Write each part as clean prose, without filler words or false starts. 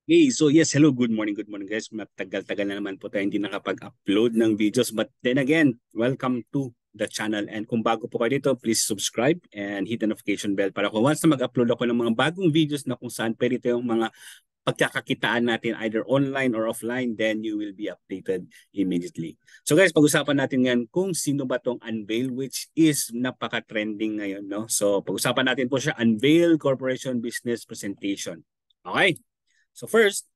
Hey, so yes, hello, good morning guys. Matagal-tagal na naman po tayo hindi nakapag-upload ng videos. But then again, welcome to the channel. And kung bago po kayo dito, please subscribe and hit the notification bell para kung once na mag-upload ako ng mga bagong videos na kung saan pwede ito yung mga pagkakakitaan natin either online or offline, then you will be updated immediately. So guys, pag-usapan natin ngayon kung sino ba tong Unveil, which is napaka-trending ngayon, no? So pag-usapan natin po siya, Unveil Corporation Business Presentation. Okay? So first,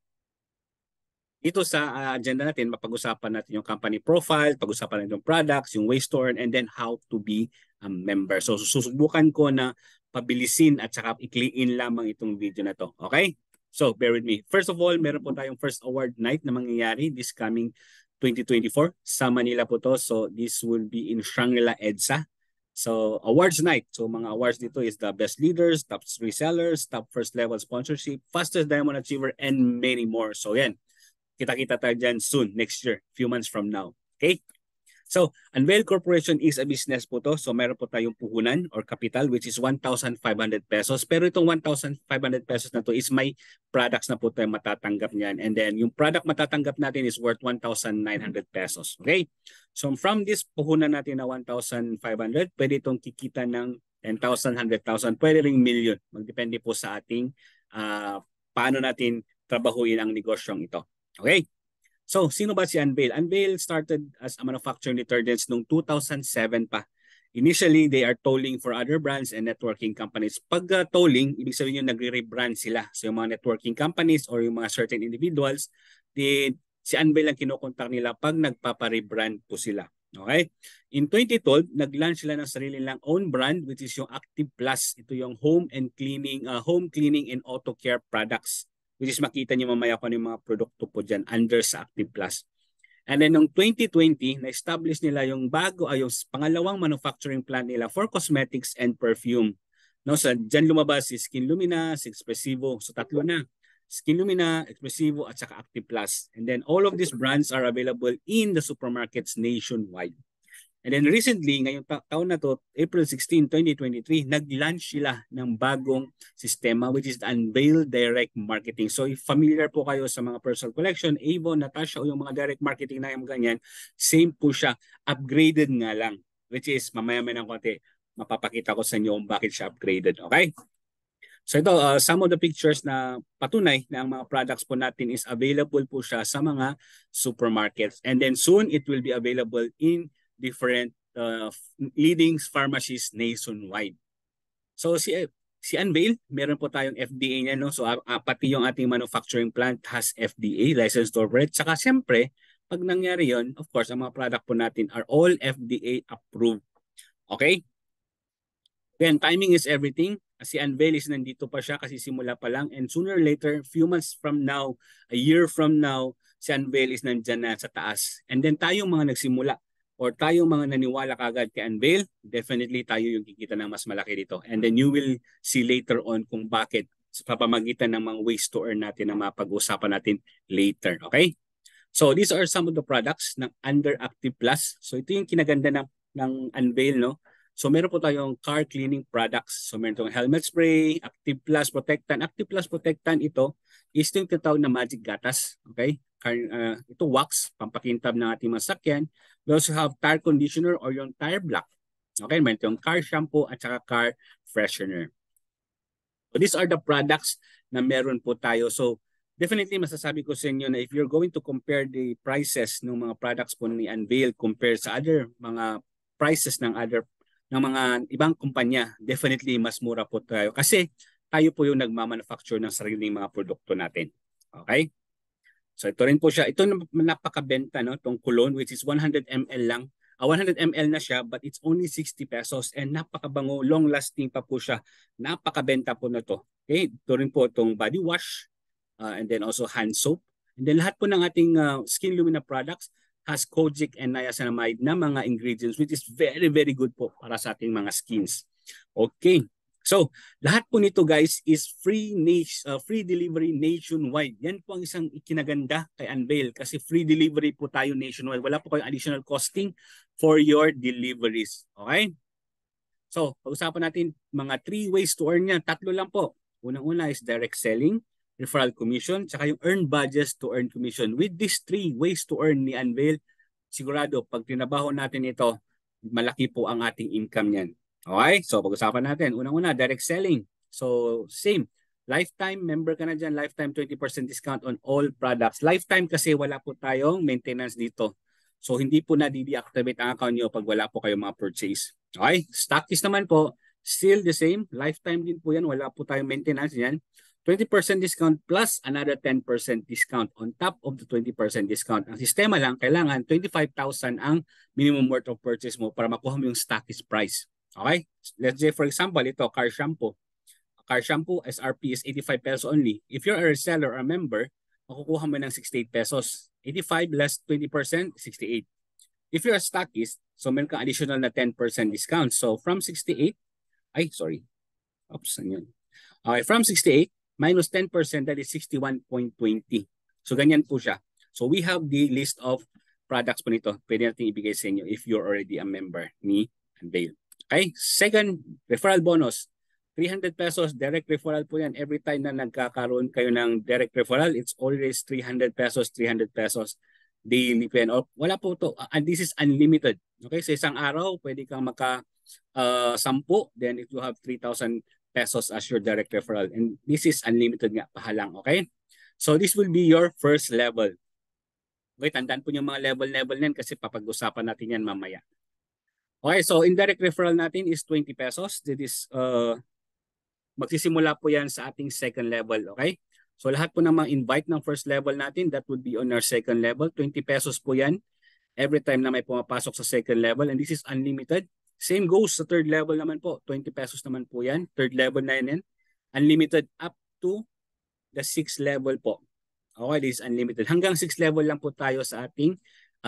dito sa agenda natin, mapag-usapan natin yung company profile, pag-usapan natin yung products, yung ways to earn, and then how to be a member. So susubukan ko na pabilisin at saka ikliin lamang itong video na to. Okay? So bear with me. First of all, meron po tayong first award night na mangyayari this coming 2024 sa Manila po to. So this will be in Shangri-La EDSA. So awards night. So mga awards dito is the best leaders, top resellers, top first level sponsorship, fastest diamond achiever, and many more. So yan, kita-kita tayo dyan soon, next year, few months from now. Okay? So, Unveil Corporation is a business po to. So, meron po tayong puhunan or capital which is 1,500 pesos. Pero itong 1,500 pesos na to is may products na po tayo matatanggap niyan. And then, yung product matatanggap natin is worth 1,900 pesos. Okay? So, from this puhunan natin na 1,500, pwede itong kikita ng 10,000, 100,000, pwede ring million. Magdepende po sa ating paano natin trabahuin ang negosyong ito. Okay? So, sino ba si Unveil? Unveil started as a manufacturing detergents noong 2007 pa. Initially, they are tolling for other brands and networking companies. Pag tolling, ibig sabihin yung nagre-rebrand sila. So, yung mga networking companies or yung mga certain individuals, si Unveil ang kinukontak nila pag nagpapa-rebrand po sila. Okay? In 2012, nag-launch sila ng sarili nilang own brand which is yung Active Plus. Ito yung home cleaning and auto care products, which is makita niyo mamaya kung ano yung mga produkto po dyan under sa Active Plus. And then noong 2020, na-establish nila yung yung pangalawang manufacturing plant nila for cosmetics and perfume. No, so dyan lumabas si Skin Lumina, si Expressivo. So tatlo na. Skin Lumina, Expressivo, at saka Active Plus. And then all of these brands are available in the supermarkets nationwide. And then recently, ngayong taon na to, April 16, 2023, nag-launch sila ng bagong sistema which is the Unveil Direct Marketing. So if familiar po kayo sa mga personal collection, Avon, Natasha o yung mga direct marketing na yung ganyan, same po siya, upgraded nga lang. Which is mamaya-maya ng konti, mapapakita ko sa inyo kung bakit siya upgraded. Okay? So ito, some of the pictures na patunay na ang mga products po natin is available po siya sa mga supermarkets. And then soon, it will be available in different leading pharmacies nationwide. So si Unveil, meron po tayong FDA niya, no? So pati yung ating manufacturing plant has FDA, license to operate. Saka siyempre, pag nangyari yon, of course, ang mga product po natin are all FDA approved. Okay? Then, timing is everything. Si Unveil is nandito pa siya kasi simula pa lang. And sooner or later, few months from now, a year from now, si Unveil is nandyan na sa taas. And then tayong mga nagsimula or tayong mga naniwala kagad kay Unveil, definitely tayo yung kikita ng mas malaki dito. And then you will see later on kung bakit sa pamamagitan ng mga ways to earn natin na mapag-usapan natin later. Okay? So these are some of the products ng Under Active Plus. So ito yung kinaganda ng Unveil, no? So meron po tayong car cleaning products. So meron tayong helmet spray, Active Plus Protectant. Active Plus Protectant ito is yung tinatawag na magic gatas. Okay? Ito wax, pampakintab ng ating mga sakyan. We also have tire conditioner or yung tire block. Okay? Meron tayong car shampoo at saka car freshener. So these are the products na meron po tayo. So definitely masasabi ko sa inyo na if you're going to compare the prices ng mga products po ni Unveil compared sa other mga prices ng mga ibang kumpanya, definitely mas mura po tayo kasi tayo po yung nagmamanufacture ng sariling mga produkto natin. Okay? So ito rin po siya. Ito napakabenta, no? Itong cologne which is 100 ml lang. 100 ml na siya but it's only 60 pesos and napakabango, long lasting pa po siya. Napakabenta po na to. Okay? Ito rin po itong body wash and then also hand soap. And then lahat po ng ating Skin Lumina products has kojic and niacinamide na mga ingredients which is very, very good po para sa ating mga skins. Okay. So, lahat po nito guys is free delivery nationwide. Yan po ang isang ikinaganda kay Unveil kasi free delivery po tayo nationwide. Wala po kayong additional costing for your deliveries. Okay? So, pag-usapan natin mga 3 ways to earn yan. Tatlo lang po. Unang-una is direct selling. referral commission, tsaka yung earn badges to earn commission. With these 3 ways to earn ni Unveil, sigurado pag tinabaho natin ito, malaki po ang ating income niyan. Okay? So pag-usapan natin. Unang-una, direct selling. So same. Lifetime member ka na dyan. Lifetime 20% discount on all products. Lifetime kasi wala po tayong maintenance dito. So hindi po na-deactivate ang account nyo pag wala po kayong mga purchase. Okay? Stockies naman po, still the same. Lifetime din po yan. Wala po tayong maintenance yan. 20% discount plus another 10% discount on top of the 20% discount. Ang sistema lang, kailangan 25,000 ang minimum worth of purchase mo para makuha mo yung stockist price. Okay? Let's say for example, ito, car shampoo. Car shampoo, SRP is 85 pesos only. If you're a reseller or a member, makukuha mo ng 68 pesos. 85 less 20%, 68. If you're a stockist, so meron kang additional na 10% discount. So from 68, Okay, from 68, minus 10%, that is 61.20. So ganyan po siya. So we have the list of products po nito. Pwede natin ibigay sa inyo if you're already a member ni Unveil. Okay, second, referral bonus. 300 pesos, direct referral po yan. Every time na nagkakaroon kayo ng direct referral, it's always 300 pesos, 300 pesos daily po yan. Wala po to. And this is unlimited. Okay, sa isang araw, pwede kang maka 10, then if you have 3,000 pesos as your direct referral. And this is unlimited nga, pahalang. Okay? So this will be your first level. Okay, tandaan po yung mga level yan kasi papag-usapan natin yan mamaya. Okay, so indirect referral natin is 20 pesos. That is magsisimula po yan sa ating second level, okay? So lahat po ng mga invite ng first level natin, that would be on our second level. 20 pesos po yan every time na may pumapasok sa second level, and this is unlimited. Same goes sa third level naman po. 20 pesos naman po yan. Third level na yan. Unlimited up to the 6th level po. Okay, this is unlimited. Hanggang 6th level lang po tayo sa ating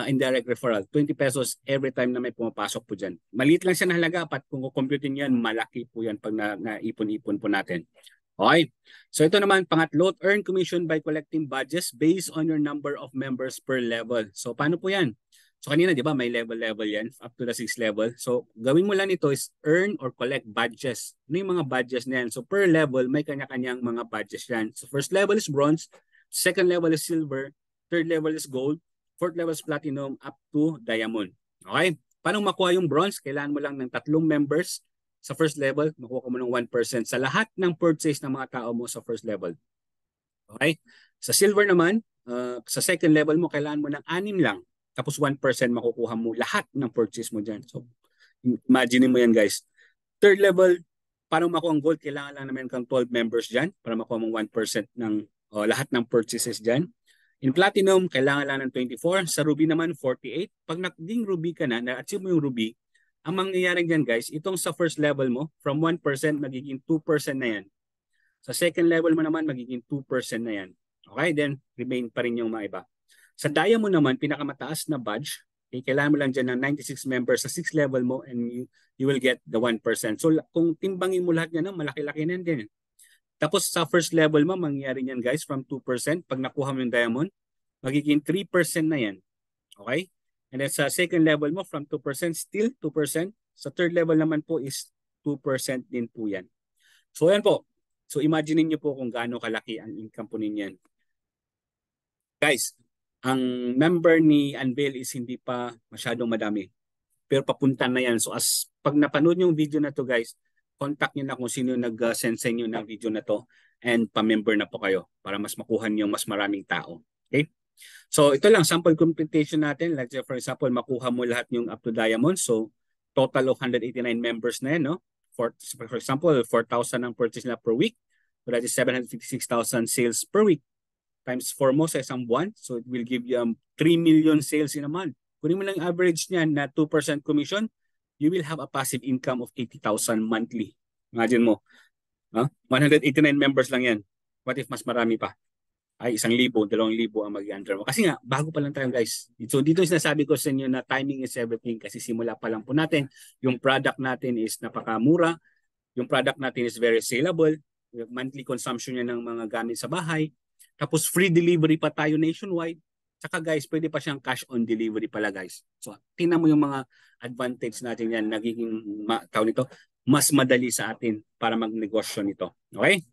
indirect referral. 20 pesos every time na may pumapasok po dyan. Maliit lang siya na halaga, but kung kukomputin yan, malaki po yan pag naipon-ipon po natin. Okay. So ito naman, pangatlo, earn commission by collecting badges based on your number of members per level. So paano po yan? So kanina, di ba, may level yan, up to the 6th level. So gawin mo lang ito is earn or collect badges. Ano yung mga badges na yan? So per level, may kanya-kanyang mga badges yan. So first level is bronze, second level is silver, third level is gold, fourth level is platinum, up to diamond. Okay? Paano makuha yung bronze? Kailangan mo lang ng 3 members sa first level, makuha mo ng 1% sa lahat ng purchase ng mga tao mo sa first level. Okay? Sa silver naman, sa second level mo, kailangan mo ng 6 lang. Tapos 1% makukuha mo lahat ng purchase mo dyan. So, imagine mo yan, guys. Third level, para makuha ang gold, kailangan lang naman kang 12 members dyan para makuha mo 1% ng lahat ng purchases dyan. In platinum, kailangan lang ng 24. Sa ruby naman, 48. Pag naging ruby ka na, na-achieve mo yung ruby, ang mangyayari dyan, guys, itong sa first level mo, from 1% magiging 2% na yan. Sa second level mo naman, magiging 2% na yan. Okay, then remain pa rin yung mga iba. Sa diamond naman, pinakamataas na badge, okay, kailangan mo lang dyan ng 96 members sa 6th level mo and you will get the 1%. So kung timbangin mo lahat yan, malaki-laki na din. Tapos sa first level mo, mangyayari yan, guys, from 2%. Pag nakuha mo yung diamond, magiging 3% na yan. Okay? And then sa second level mo, from 2%, still 2%. Sa third level naman po is 2% din po yan. So yan po. So imagine niyo po kung gaano kalaki ang income po ninyan. Guys, ang member ni Unveil is hindi pa masyadong madami. Pero papunta na yan. So pag napanood yung video na to, guys, contact nyo na kung sino nag-send sa inyo ng video na to and pa-member na po kayo para mas makuha nyo mas maraming tao. Okay? So ito lang, sample computation natin. Like for example, makuha mo lahat yung up to diamond. So total of 189 members na yan. No? For example, 4,000 ang purchase na per week. So that is 756,000 sales per week. Times 4 mo sa isang buwan. So it will give you 3 million sales in a month. Kunin mo lang average niyan na 2% commission, you will have a passive income of 80,000 monthly. Imagine mo. 189 members lang yan. What if mas marami pa? Ay 1,000, 2,000 ang mag-under mo. Kasi nga, bago pa lang tayo, guys. So dito sinasabi ko sa inyo na timing is everything kasi simula pa lang po natin. Yung product natin is napakamura. Yung product natin is very saleable. Yung monthly consumption niya ng mga gamit sa bahay. Tapos free delivery pa tayo nationwide. Saka guys, pwede pa siyang cash on delivery pala, guys. So tingnan mo yung mga advantage natin yan. Nagiging mas madali sa atin para magnegosyo nito. Okay?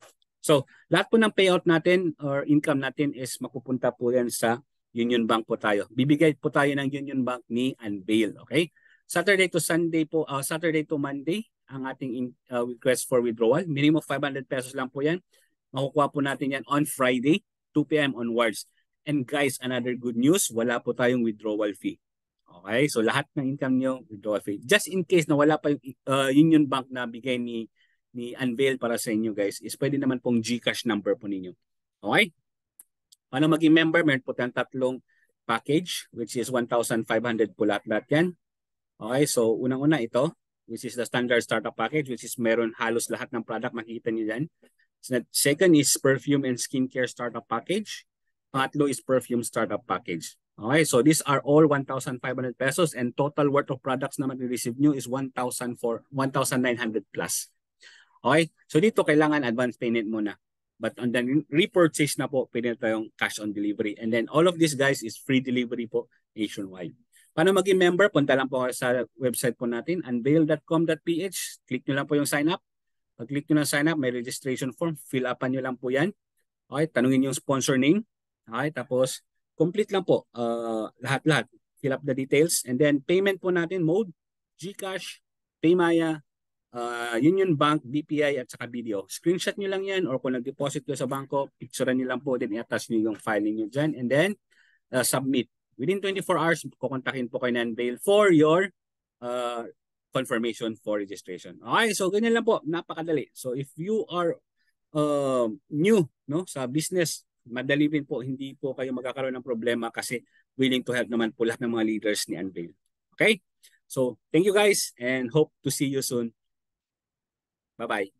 So, lahat po ng payout natin or income natin is mapupunta po yan sa Union Bank po tayo. Bibigay po tayo ng Union Bank ni Unveil, okay? Saturday to Sunday po, Saturday to Monday, ang ating request for withdrawal. Minimum 500 pesos lang po yan. Makukuha po natin yan on Friday, 2 p.m. onwards. And guys, another good news, wala po tayong withdrawal fee. Okay, so lahat ng income nyo, withdrawal fee. Just in case na wala pa yung Union Bank na bigay ni Unveil para sa inyo guys, is pwede naman pong GCash number po ninyo. Okay? Paano maging member? Meron po tayong tatlong package, which is 1,500 po lahat-lahat yan. Okay, so unang-una ito, which is the standard startup package, which is meron halos lahat ng product makikita niyo dyan. Second is perfume and skincare startup package. Pangatlo is perfume startup package. Okay, so these are all 1,500 pesos and total worth of products na ma-receive nyo is 1,900 plus. Okay, so dito kailangan advance payment muna. But on the repurchase na po, pwede na tayong cash on delivery. And then all of this guys is free delivery po nationwide. Paano maging member? Punta lang po sa website po natin, unveil.com.ph. Click nyo lang po yung sign up. Pag-click nyo na sign up, may registration form. Fill upan nyo lang po yan. Okay, tanungin yung sponsor name. Okay, tapos complete lang po. Lahat-lahat. Fill up the details. And then payment po natin, mode, GCash, Paymaya, Union Bank, BPI at saka BDO. Screenshot nyo lang yan or kung nag-deposit nyo sa bangko, picturean nyo lang po din, i-attach nyo yung filing nyo dyan and then submit. Within 24 hours, kukontakin po kayo ng Unveil for your confirmation for registration. Okay, so ganyan lang po, napakadali. So if you are new sa business, madali rin po, hindi po kayo magkakaroon ng problema kasi willing to help naman po lahat ng mga leaders ni Unveil. Okay? So thank you guys and hope to see you soon. Bye-bye.